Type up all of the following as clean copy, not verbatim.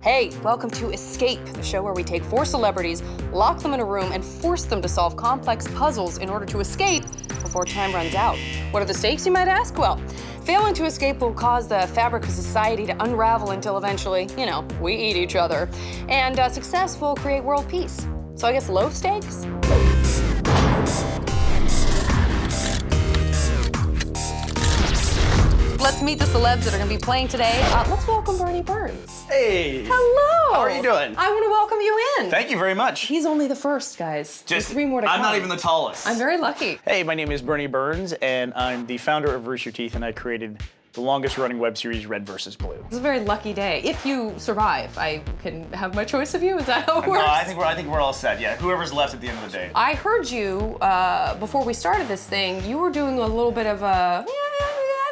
Hey, welcome to Escape, the show where we take 4 celebrities, lock them in a room, and force them to solve complex puzzles in order to escape before time runs out. What are the stakes, you might ask? Well, failing to escape will cause the fabric of society to unravel until eventually, we eat each other. And success will create world peace. So I guess low stakes? Let's meet the celebs that are going to be playing today. Let's welcome Burnie Burns. Hey. Hello. How are you doing? I want to welcome you in. Thank you very much. He's only the first, guys. There's 3 more to come. I'm not even the tallest. I'm very lucky. Hey, my name is Burnie Burns, and I'm the founder of Rooster Teeth, and I created the longest-running web series, Red vs. Blue. It's a very lucky day. If you survive, I can have my choice of you. Is that how it works? No, I think we're all set. Yeah, whoever's left at the end of the day. I heard you before we started this thing. You were doing a little bit of a.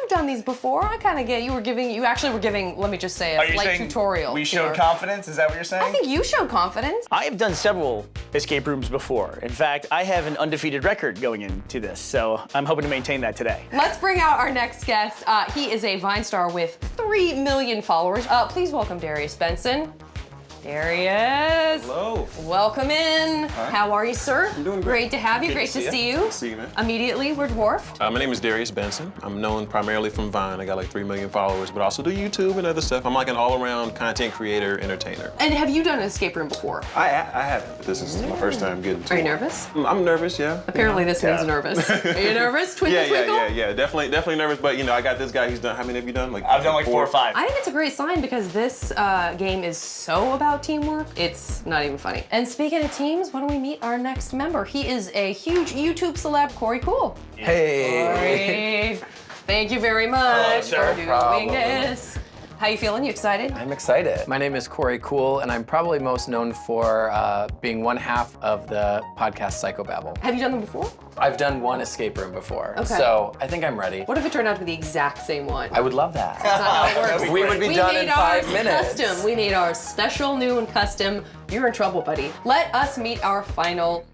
I've done these before. I kind of get. You actually were giving. Let me just say a slight tutorial. We showed confidence. Is that what you're saying? I think you showed confidence. I have done several escape rooms before. In fact, I have an undefeated record going into this, so I'm hoping to maintain that today. Let's bring out our next guest. He is a Vine star with 3 million followers. Please welcome Darius Benson. Darius. Hello. Welcome in. Hi. How are you, sir? I'm doing great. Great to have you. Great to see you. Good to see you, man. Immediately, we're dwarfed. My name is Darius Benson. I'm known primarily from Vine. I got like 3 million followers, but I also do YouTube and other stuff. I'm like an all-around content creator, entertainer. And have you done an escape room before? I haven't, but this is my first time getting to Are you one. nervous? I'm nervous, yeah. Apparently this one's nervous. Are you nervous? Twinkle, twinkle? Yeah. Definitely nervous, but I got this guy who's done, how many have you done? I've done like 4 or 5. I think it's a great sign because this game is so about teamwork, it's not even funny. And speaking of teams, why don't we meet our next member? He is a huge YouTube celeb, Korey Kuhl. Hey. Korey, thank you very much sir. for doing this. How you feeling? You excited? I'm excited. My name is Korey Kuhl, and I'm probably most known for being one half of the podcast Psychobabble. Have you done them before? I've done one escape room before, Okay. so I think I'm ready. What if it turned out to be the exact same one? I would love that. That's not how it works. We would be done in 5 minutes. Custom. We made ours special, new, and custom. You're in trouble, buddy. Let us meet our final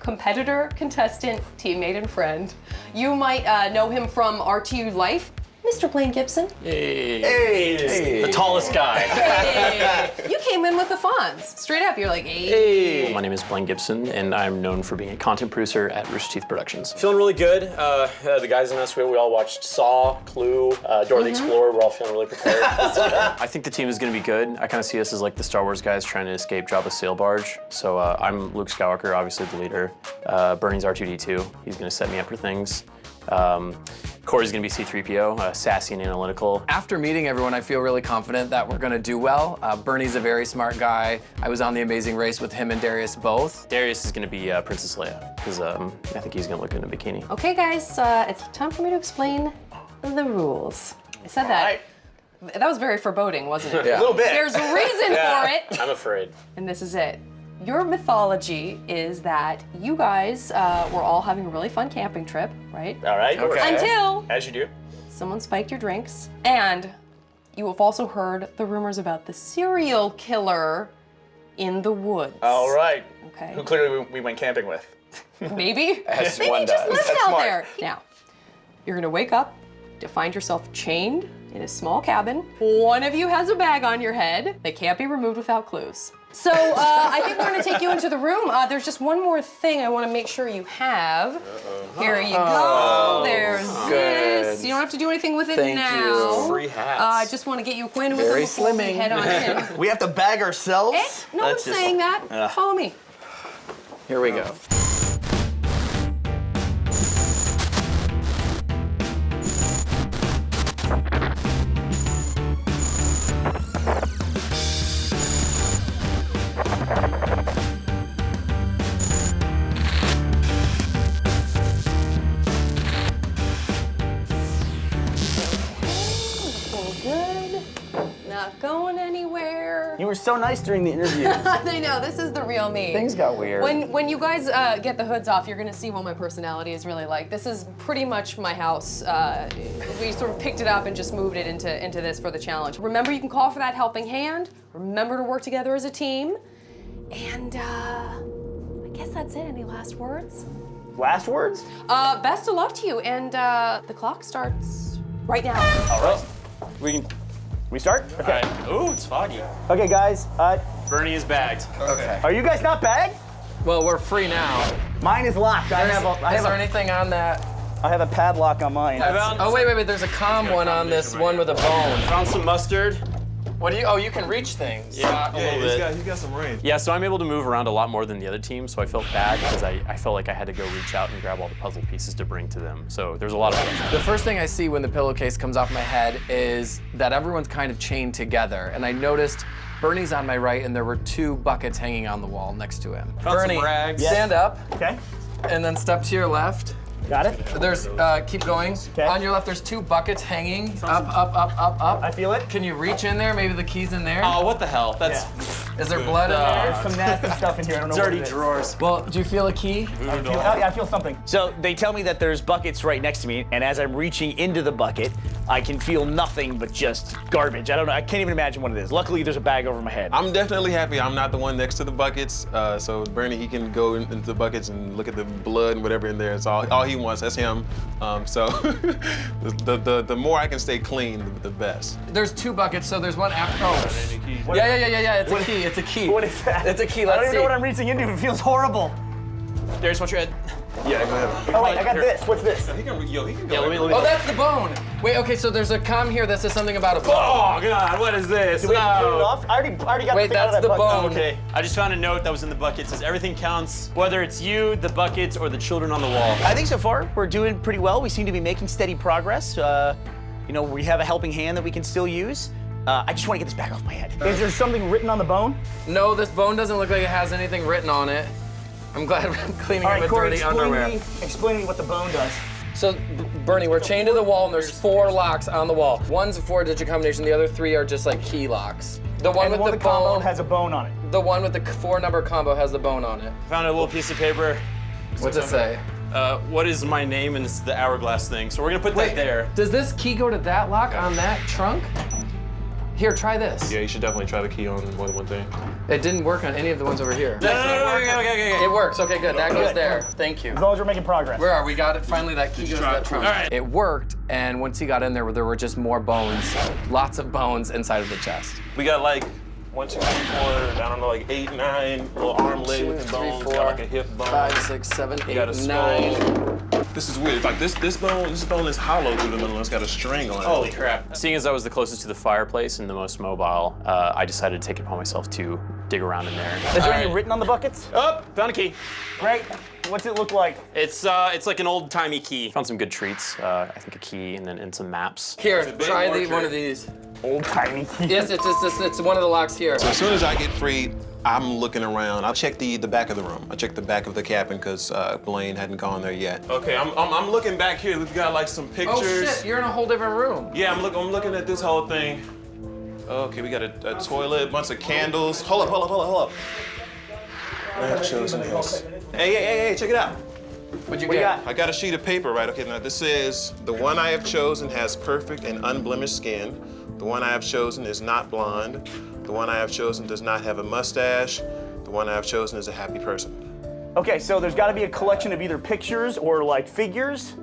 competitor, contestant, teammate, and friend. You might know him from RTU Life, Mr. Blaine Gibson. Hey. The tallest guy. Hey. You came in with the Fonz. Straight up, you're like, hey. My name is Blaine Gibson, and I'm known for being a content producer at Rooster Teeth Productions. Feeling really good. The guys in us, we all watched Saw, Clue, Dora the Explorer. We're all feeling really prepared. I think the team is going to be good. I kind of see us as like the Star Wars guys trying to escape Jabba's sail barge. So I'm Luke Skywalker, obviously the leader. Bernie's R2-D2. He's going to set me up for things. Corey's gonna be C-3PO, sassy and analytical. After meeting everyone, I feel really confident that we're gonna do well. Bernie's a very smart guy. I was on The Amazing Race with him and Darius both. Darius is gonna be Princess Leia, because I think he's gonna look good in a bikini. Okay, guys, it's time for me to explain the rules. I said that. That was very foreboding, wasn't it? A little bit. There's a reason for it. I'm afraid. And this is it. Your mythology is that you guys were all having a really fun camping trip, right? All right. Okay. Until As you do. someone spiked your drinks. And you have also heard the rumors about the serial killer in the woods. All right. Okay. Who clearly we went camping with. Maybe? As Maybe one he just does. lives That's out smart. there. Now, you're gonna wake up to find yourself chained in a small cabin. One of you has a bag on your head that can't be removed without clues. So I think we're gonna take you into the room. There's just one more thing I wanna make sure you have. Here you go. There's this. good. You don't have to do anything with it Thank now. you. Free hats. I just wanna get you acquainted with Very them before we slimming. head on in. We have to bag ourselves? No one's saying that. Follow me. Here we go. All good. Not going anywhere. You were so nice during the interview. I know, this is the real me. Things got weird. When you guys get the hoods off, you're gonna see what my personality is really like. This is pretty much my house. We sort of picked it up and just moved it into this for the challenge. Remember, you can call for that helping hand. Remember to work together as a team. And I guess that's it. Any last words? Last words? Best of luck to you. And the clock starts right now. All right. We can We start? Okay. All right. Ooh, it's foggy. Okay, guys. Bernie is bagged. Okay. Are you guys not bagged? Well, we're free now. Mine is locked. I Is there anything on that? have a padlock on mine. Oh, wait. There's a calm one on this one with a bone. Found some mustard. What do you? Oh, you can reach things. Yeah, a little bit. He's got some range. Yeah, so I'm able to move around a lot more than the other team, so I felt bad because I felt like I had to go reach out and grab all the puzzle pieces to bring to them. So there's a lot of The first thing I see when the pillowcase comes off my head is that everyone's kind of chained together, and I noticed Bernie's on my right, and there were 2 buckets hanging on the wall next to him. Found some Bernie, rags. stand up, Okay. and then step to your left. Got it. There's, keep going. Okay. On your left, there's 2 buckets hanging. Up. I feel it. Can you reach in there? Maybe the key's in there. Oh, what the hell? That's Is there blood in there? There's some nasty stuff in here. I don't know dirty what it is. drawers. Well, do you feel a key? I feel something. So they tell me that there's buckets right next to me, and as I'm reaching into the bucket, I can feel nothing but just garbage. I don't know. I can't even imagine what it is. Luckily, there's a bag over my head. I'm definitely happy I'm not the one next to the buckets. So Bernie, he can go into the buckets and look at the blood and whatever in there. It's all he wants. That's him. So the more I can stay clean, the best. There's 2 buckets, so there's one after. Oh. Yeah. It's a key. It's a key. What is that? It's a key. I Let's don't even see. know what I'm reaching into. It feels horrible. Darius, watch your head. Yeah, go ahead. Oh wait, I got this. What's this? He can go. Yeah, let me. Oh, that's the bone. Wait, okay, so there's a com here that says something about a bone. Oh God, what is this? Do we have to clean it off? I already got Wait, the thing out of that's that the bucket. bone. Okay, I just found a note that was in the bucket. It says everything counts, whether it's you, the buckets, or the children on the wall. I think so far we're doing pretty well. We seem to be making steady progress. We have a helping hand that we can still use. I just want to get this bag off my head. Is there something written on the bone? No, this bone doesn't look like it has anything written on it. I'm glad I'm cleaning All it right, with Korey, dirty underwear. explain to me what the bone does. So, Bernie, we're chained to the wall, and there's 4 locks on the wall. One's a 4-digit combination. The other 3 are just like key locks. The one And the with one the with the combo bone has a bone on it. The one with the 4-number combo has the bone on it. Found a little piece of paper. What's it say? What is my name? And it's the hourglass thing. So we're gonna put that there. Does this key go to that lock on that trunk? Here, try this. Yeah, you should definitely try the key on one thing. It didn't work on any of the ones over here. No, okay. It works. Okay, good. That goes there. Thank you. As long as we're making progress. Where are we? Got it. Finally, that key goes to that trunk. All right. It worked, and once he got in there were just more bones, lots of bones inside of the chest. We got like 1, 2, 3, 4, I don't know, like 8, 9 little arm leg 2, with 3, bones. 4, Got like a hip bone. 5, 6, 7, We got 8, a 9. This is weird. Like this bone is hollow through the middle and it's got a string on it. Holy crap. Seeing as I was the closest to the fireplace and the most mobile, I decided to take it upon myself to dig around in there. Is there anything written on the buckets? Oh, found a key. Great. What's it look like? It's like an old-timey key. Found some good treats. I think a key and some maps. Here, try one of these. Old-timey key. Yes, it's one of the locks here. So as soon as I get free, I'm looking around. I'll check the back of the room. I check the back of the cabin because Blaine hadn't gone there yet. Okay, I'm looking back here. We've got like some pictures. Oh shit, you're in a whole different room. Yeah, I'm looking at this whole thing. Okay, we got a toilet, a bunch of candles. Hold up. I have chosen this. Hey, check it out. What'd you What you get? got? I got a sheet of paper, right? Okay, now this says, the one I have chosen has perfect and unblemished skin. The one I have chosen is not blonde. The one I have chosen does not have a mustache. The one I have chosen is a happy person. Okay, so there's got to be a collection of either pictures or like figures.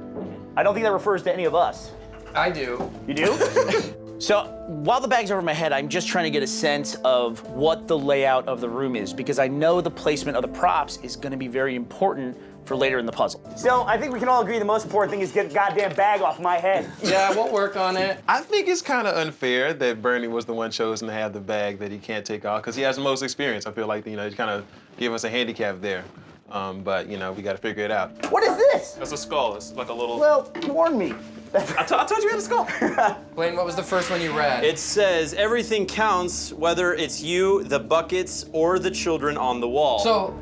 I don't think that refers to any of us. I do. You do? So while the bag's over my head, I'm just trying to get a sense of what the layout of the room is because I know the placement of the props is going to be very important for later in the puzzle. So I think we can all agree the most important thing is get a goddamn bag off my head. Yeah, we'll work on it. I think it's kind of unfair that Bernie was the one chosen to have the bag that he can't take off because he has the most experience. I feel like, you kind of give us a handicap there. But, we got to figure it out. What is this? That's a skull. It's like a little... Well, warn me. I told you we had a skull. Blaine, what was the first one you read? It says everything counts, whether it's you, the buckets, or the children on the wall. So,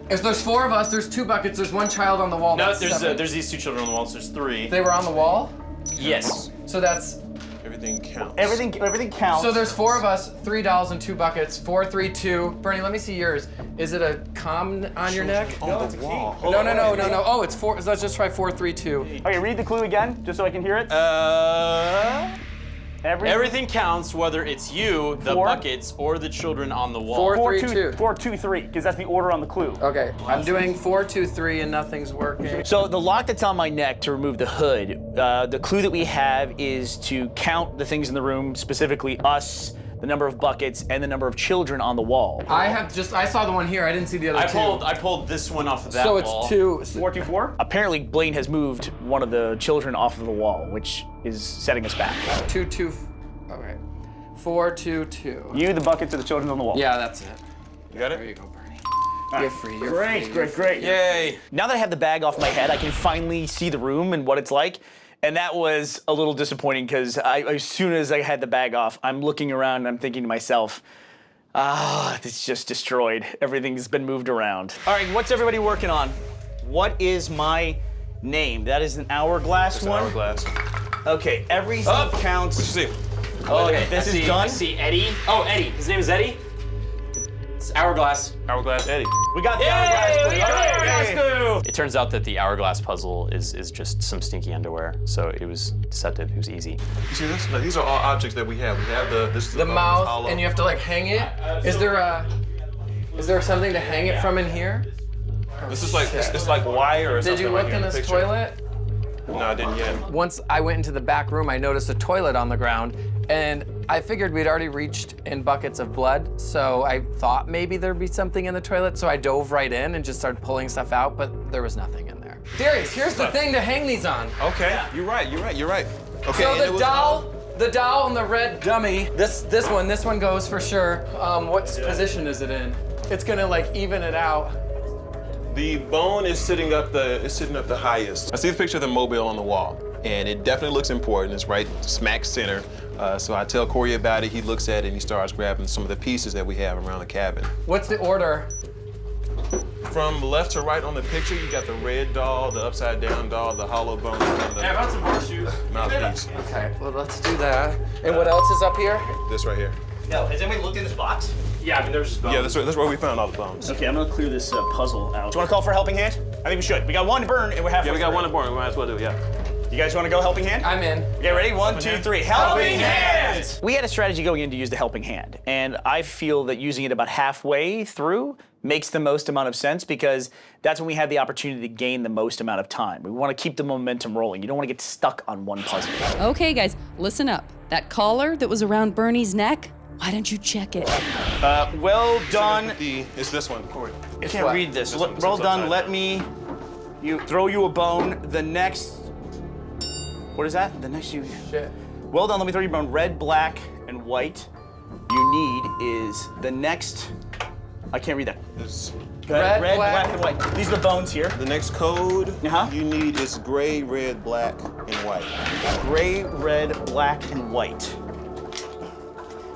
if there's 4 of us, there's 2 buckets, there's 1 child on the wall. no, That's there's 7. these 2 children on the wall, so there's 3. They were on the wall? Yes. So that's... Everything counts. Everything counts. So there's 4 of us, 3 dolls and 2 buckets, 4, 3, 2. Bernie, let me see yours. Is it a com on your neck? On the wall. No. Oh, it's 4. So let's just try 4, 3, 2. Okay, read the clue again, just so I can hear it. Everything counts, whether it's you, the 4. buckets, or the children on the wall. 4, 3, 2. 4, 2, 3, because that's the order on the clue. Okay, I'm doing 4, 2, 3, and nothing's working. So the lock that's on my neck to remove the hood, the clue that we have is to count the things in the room, specifically us, the number of buckets, and the number of children on the wall. I saw the one here. I didn't see the other two. I pulled this one off of that So wall. it's 2. 4, 2, 4? Apparently, Blaine has moved one of the children off of the wall, which is setting us back. 2, 2. Okay. 4, 2, 2. You, the buckets, or the children on the wall? Yeah, that's it. You got There it? you go, Burnie. You're free. You're Great, free. great, great. Yay! Now that I have the bag off my head, I can finally see the room and what it's like. And that was a little disappointing because as soon as I had the bag off, I'm looking around and I'm thinking to myself, it's just destroyed. Everything's been moved around. All right, what's everybody working on? What is my name? That is an hourglass one? Hourglass. Okay, everything counts. What you see? Okay, This I is see, done? I see Eddie. Oh, Eddie. His name is Eddie. It's Hourglass. Hourglass Eddie. We got the hourglass. We got the All right, Hourglass yay. clue. It turns out that the Hourglass puzzle is just some stinky underwear, so it was deceptive. It was easy. You see this? Like, these are all objects that we have. We have this is The mouth, hollow. and you have to like hang it. Is there something to hang it from in here? This is like it's like wire or something. Did you right look here in the this picture. toilet? No, I didn't yet. Once I went into the back room, I noticed a toilet on the ground, and I figured we'd already reached in buckets of blood, so I thought maybe there'd be something in the toilet, so I dove right in and just started pulling stuff out, but there was nothing in there. Darius, here's the thing to hang these on. Okay, you're right. Okay, So and it the was, doll and the red dummy, this one goes for sure. What position is it in? It's gonna like even it out. The bone is sitting up the highest. I see the picture of the mobile on the wall, and it definitely looks important. It's right smack center. So I tell Korey about it. He looks at it and he starts grabbing some of the pieces that we have around the cabin. What's the order? From left to right on the picture, you got the red doll, the upside down doll, the hollow bone, and the Got some horseshoes. mouthpiece. Okay, well let's do that. And what else is up here? This right here. No, has anybody looked in this box? Yeah, I mean, there's just bones. Yeah, that's where we found all the bones. Okay, I'm gonna clear this puzzle out. Do you wanna call for a helping hand? I think we should. We got one to burn and we're halfway Yeah, we got through. one in Burnie. We might as well do it, yeah. You guys wanna go helping hand? I'm in. Okay, ready? 1, 2, 3. Helping hand! We had a strategy going in to use the helping hand, and I feel that using it about halfway through makes the most amount of sense because that's when we have the opportunity to gain the most amount of time. We wanna keep the momentum rolling. You don't wanna get stuck on one puzzle. Okay, guys, listen up. That collar that was around Bernie's neck, why don't you check it? Well done. It's this one, Korey. I can't read this. This one- this Well one's done. upside Let down. me throw you a bone. The next. What is that? The next you. Shit. Well done. Let me throw you a bone. Red, black, and white. You need is the next. I can't read that. It's- Red, red, black, and white. These are the bones here. The next code Uh-huh. you need is gray, red, black, and white. Gray, red, black, and white.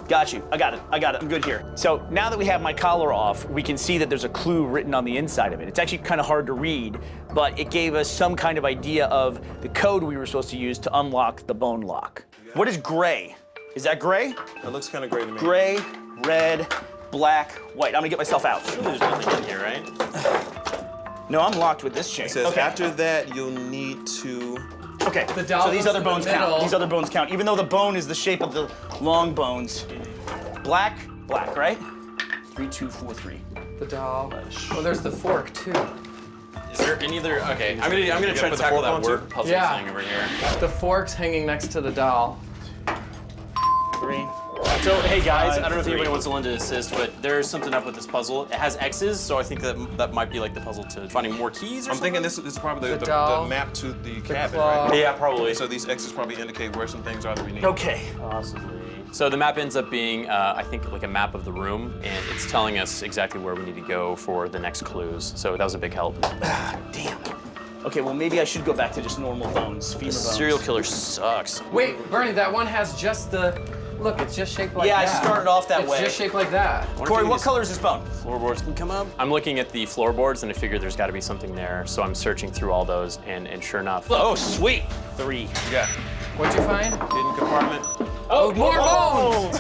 Got you. I got it. I'm good here. So now that we have my collar off, we can see that there's a clue written on the inside of it. It's actually kind of hard to read, but it gave us some kind of idea of the code we were supposed to use to unlock the bone lock. What is gray? Is that gray? That looks kind of gray to me. Gray, red, black, white. I'm gonna get myself out. There's nothing in here, right? No, I'm locked with this chain. It says Okay. after that you'll need to. Okay, The doll so these goes other in the bones count. middle. These other bones count, even though the bone is the shape of the long bones. Black, right? 3, 2, 4, 3. The doll. Oh, there's the fork too. Is there any other? Okay, I'm gonna try to put the tackle fork that on word too? puzzle Yeah. thing over here. The fork's hanging next to the doll. 3. So, hey guys, I don't know if 3. anybody wants to lend to assist, but there's something up with this puzzle. It has X's, so I think that might be like the puzzle to finding more keys or I'm something. thinking this is probably The the doll, map to the cabin, claw. right? Yeah, probably. So these X's probably indicate where some things are that we need. Okay. Possibly. So the map ends up being, I think, like a map of the room, and it's telling us exactly where we need to go for the next clues. So that was a big help. Damn. Okay, well maybe I should go back to just normal bones, femur bones. Serial killer sucks. Wait, Bernie, that one has just the. Look, it's just shaped like Yeah, that. I started off that it's way. It's just shaped like that. Corey, what color is this bone? Floorboards can come up. I'm looking at the floorboards, and I figure there's got to be something there. So I'm searching through all those, and sure enough. Oh, sweet. 3. Yeah. What'd you find? Hidden compartment. Oh, more bones!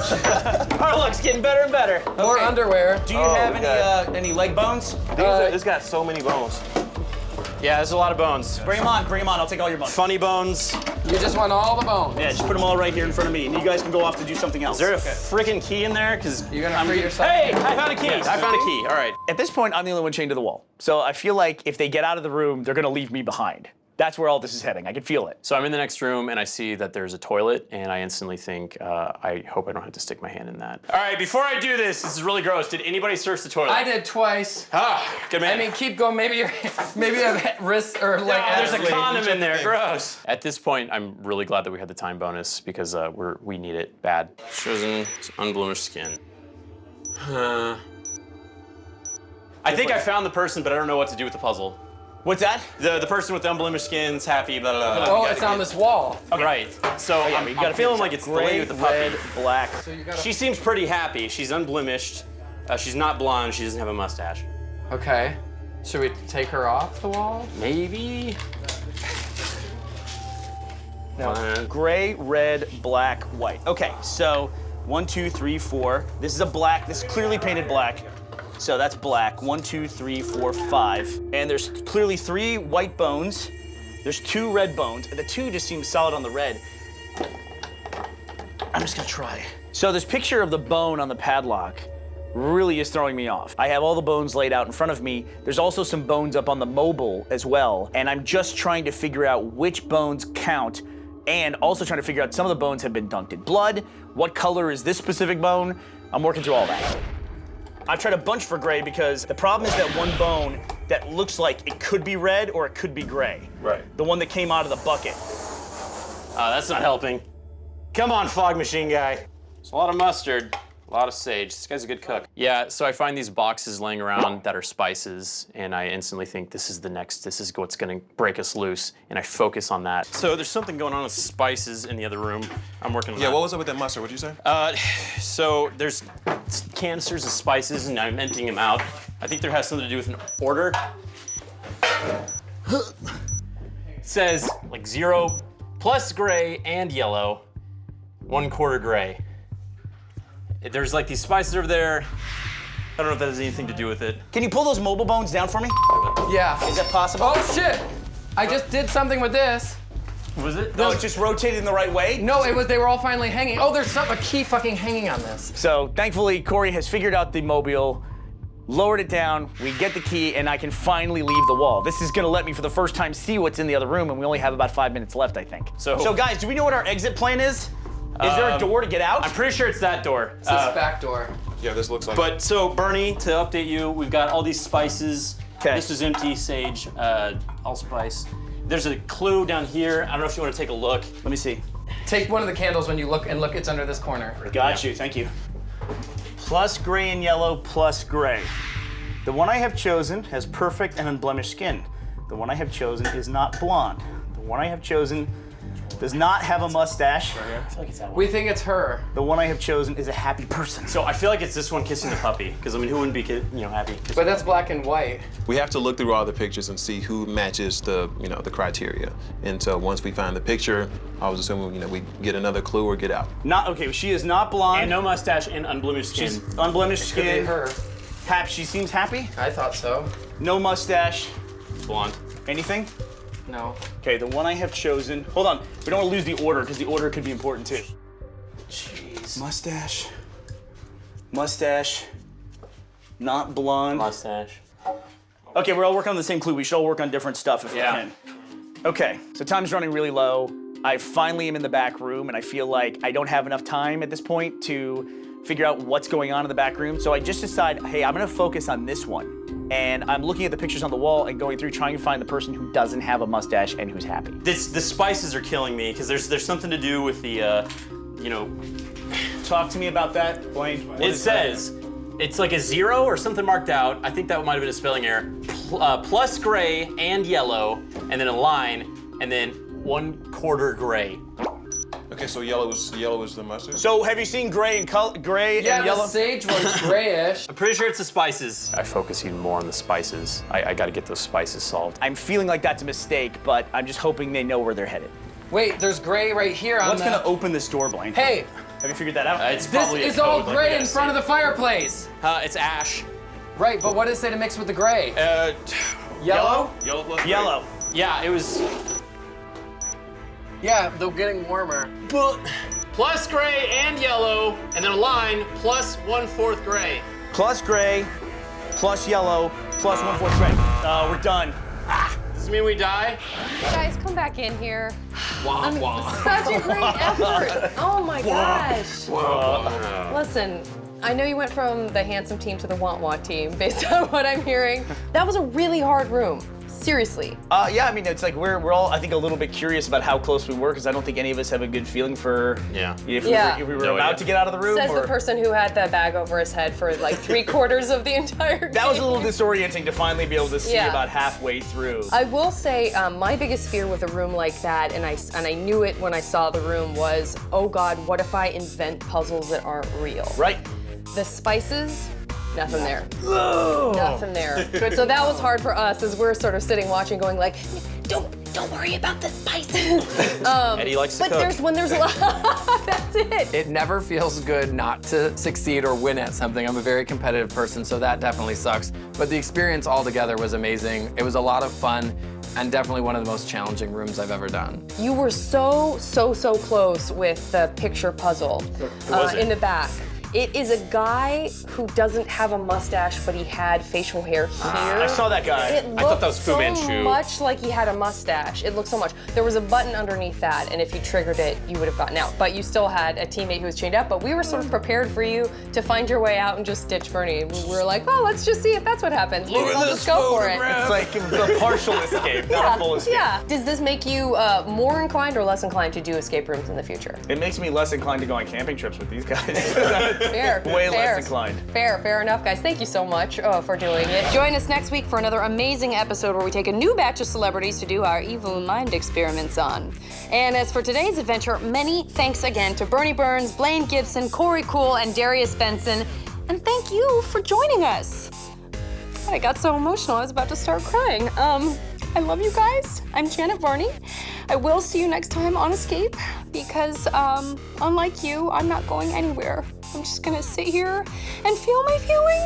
Our luck's getting better and better. More Okay. underwear. Do you have any leg bones? It's got so many bones. Yeah, there's a lot of bones. Bring them on, I'll take all your bones. Funny bones. You just want all the bones. Yeah, just put them all right here in front of me, and you guys can go off to do something else. Is there a freaking key in there? Because You're gonna free yourself. Hey, I found a key. Yes. I found a key. All right. At this point, I'm the only one chained to the wall. So I feel like if they get out of the room, they're gonna leave me behind. That's where all this is heading. I can feel it. So I'm in the next room and I see that there's a toilet, and I instantly think, I hope I don't have to stick my hand in that. All right, before I do this is really gross. Did anybody search the toilet? I did twice. Ah, good man. I mean, keep going. Maybe you have wrist or like. Oh, there's a athlete. condom in there. Gross. At this point, I'm really glad that we had the time bonus because we need it bad. Chosen unblemished skin. I think I found the person, but I don't know what to do with the puzzle. What's that? The person with the unblemished skin's happy, blah, blah, blah. Oh, it's on this wall. Okay. Right. So yeah, I'm feeling like it's the lady with the puppy. red, black. So you gotta. She seems pretty happy. She's unblemished. She's not blonde. She doesn't have a mustache. Okay. Should we take her off the wall? Maybe. No. Gray, red, black, white. Okay, so 1, 2, 3, 4. This is a black. This is clearly painted black. So that's black. 1, 2, 3, 4, 5. And there's clearly 3 white bones. There's 2 red bones. And the 2 just seems solid on the red. I'm just gonna try. So this picture of the bone on the padlock really is throwing me off. I have all the bones laid out in front of me. There's also some bones up on the mobile as well. And I'm just trying to figure out which bones count, and also trying to figure out some of the bones have been dunked in blood. What color is this specific bone? I'm working through all that. I've tried a bunch for gray because the problem is that one bone that looks like it could be red or it could be gray. Right. The one that came out of the bucket. That's not helping. Come on, fog machine guy. There's a lot of mustard, a lot of sage. This guy's a good cook. Yeah, so I find these boxes laying around that are spices, and I instantly think this is what's gonna break us loose, and I focus on that. So there's something going on with spices in the other room. I'm working on that. Yeah, what was up with that mustard? What'd you say? So there's canisters of spices, and I'm emptying them out. I think there has something to do with an order. It says like 0 plus gray and yellow, 1/4 gray. There's like these spices over there. I don't know if that has anything to do with it. Can you pull those mobile bones down for me? Yeah. Is that possible? Oh shit! I just did something with this. Was it? No, it just rotated in the right way? No, it was. They were all finally hanging. Oh, there's a key fucking hanging on this. So thankfully, Korey has figured out the mobile, lowered it down, we get the key, and I can finally leave the wall. This is gonna let me, for the first time, see what's in the other room, and we only have about 5 minutes left, I think. So guys, do we know what our exit plan is? Is there a door to get out? I'm pretty sure it's that door. It's this back door. Yeah, this looks like. But so Burnie, to update you, we've got all these spices. 'Kay. This is empty, sage, allspice. There's a clue down here. I don't know if you want to take a look. Let me see. Take one of the candles when you look, and look, it's under this corner. Got you, thank you. Plus gray and yellow, plus gray. The one I have chosen has perfect and unblemished skin. The one I have chosen is not blonde. The one I have chosen does not have a mustache. I feel like it's that one. We think it's her. The one I have chosen is a happy person. So I feel like it's this one kissing the puppy, because I mean, who wouldn't be, happy? But that's black and white. We have to look through all the pictures and see who matches the criteria. And so once we find the picture, I was assuming, we get another clue or get out. Not okay. She is not blonde. And no mustache and unblemished skin. She's unblemished Could be skin. her. She seems happy. I thought so. No mustache. Blonde. Anything? No. Okay, the one I have chosen. Hold on. We don't want to lose the order because the order could be important too. Jeez. Mustache. Mustache. Not blonde. Mustache. Okay, we're all working on the same clue. We should all work on different stuff if we can. Okay, so time's running really low. I finally am in the back room, and I feel like I don't have enough time at this point to figure out what's going on in the back room. So I just decide, hey, I'm gonna focus on this one. And I'm looking at the pictures on the wall and going through trying to find the person who doesn't have a mustache and who's happy. The spices are killing me, because there's something to do with the, Talk to me about that, Blaine. What It is that? says, it's like a 0 or something marked out. I think that might have been a spelling error. Plus gray and yellow, and then a line, and then 1/4 gray. Okay, so yellow is the mustard. So have you seen gray and gray Yeah, and yellow? the sage was grayish. I'm pretty sure it's the spices. I focus even more on the spices. I got to get those spices solved. I'm feeling like that's a mistake, but I'm just hoping they know where they're headed. Wait, there's gray right here on What's the... gonna open this door, Blaine? Hey, Have you figured that out? It's this probably is all gray in front of the. the fireplace. It's ash. Right, but what does it say to mix with the gray? Yellow? Yellow plus gray. Yellow. Yeah, it was Yeah, they're getting warmer. plus gray and yellow, and then a line plus 1/4 gray. Plus gray, plus yellow, plus 1/4 gray. We're done. Does this mean we die? Guys, come back in here. Wah, I mean, wah. such a great effort. Oh my gosh. Listen, I know you went from the handsome team to the want team based on what I'm hearing. That was a really hard room. Seriously. Yeah, I mean, it's like we're all, I think, a little bit curious about how close we were because I don't think any of us have a good feeling for if we were No about idea. to get out of the room. Says or... the person who had the bag over his head for like 3/4 of the entire game. That was a little disorienting to finally be able to see Yeah. about halfway through. I will say my biggest fear with a room like that, and I knew it when I saw the room, was, oh God, what if I invent puzzles that aren't real? Right. The spices, nothing there. Nothing there. So that was hard for us as we're sort of sitting watching going like, don't worry about the spices. Eddie likes to cook. When there's a lot, that's it. It never feels good not to succeed or win at something. I'm a very competitive person, so that definitely sucks. But the experience altogether was amazing. It was a lot of fun and definitely one of the most challenging rooms I've ever done. You were so close with the picture puzzle was it? in the back. It is a guy who doesn't have a mustache, but he had facial hair here. I saw that guy. It I thought that was Fu looked Manchu. so much like he had a mustache. It looked so much. There was a button underneath that, and if you triggered it, you would have gotten out. But you still had a teammate who was chained up, but we were sort of prepared for you to find your way out and just ditch Burnie. We were like, oh, let's just see if that's what happens. Maybe we'll just go for it. It's like a partial escape, not a full escape. Yeah. Does this make you more inclined or less inclined to do escape rooms in the future? It makes me less inclined to go on camping trips with these guys. Fair. Way fair. less inclined. Fair enough, guys. Thank you so much for doing it. Join us next week for another amazing episode where we take a new batch of celebrities to do our evil mind experiments on. And as for today's adventure, many thanks again to Burnie Burns, Blaine Gibson, Korey Kuhl, and Darius Benson. And thank you for joining us. I got so emotional, I was about to start crying. I love you guys. I'm Janet Varney. I will see you next time on Escape because, unlike you, I'm not going anywhere. I'm just gonna sit here and feel my feelings.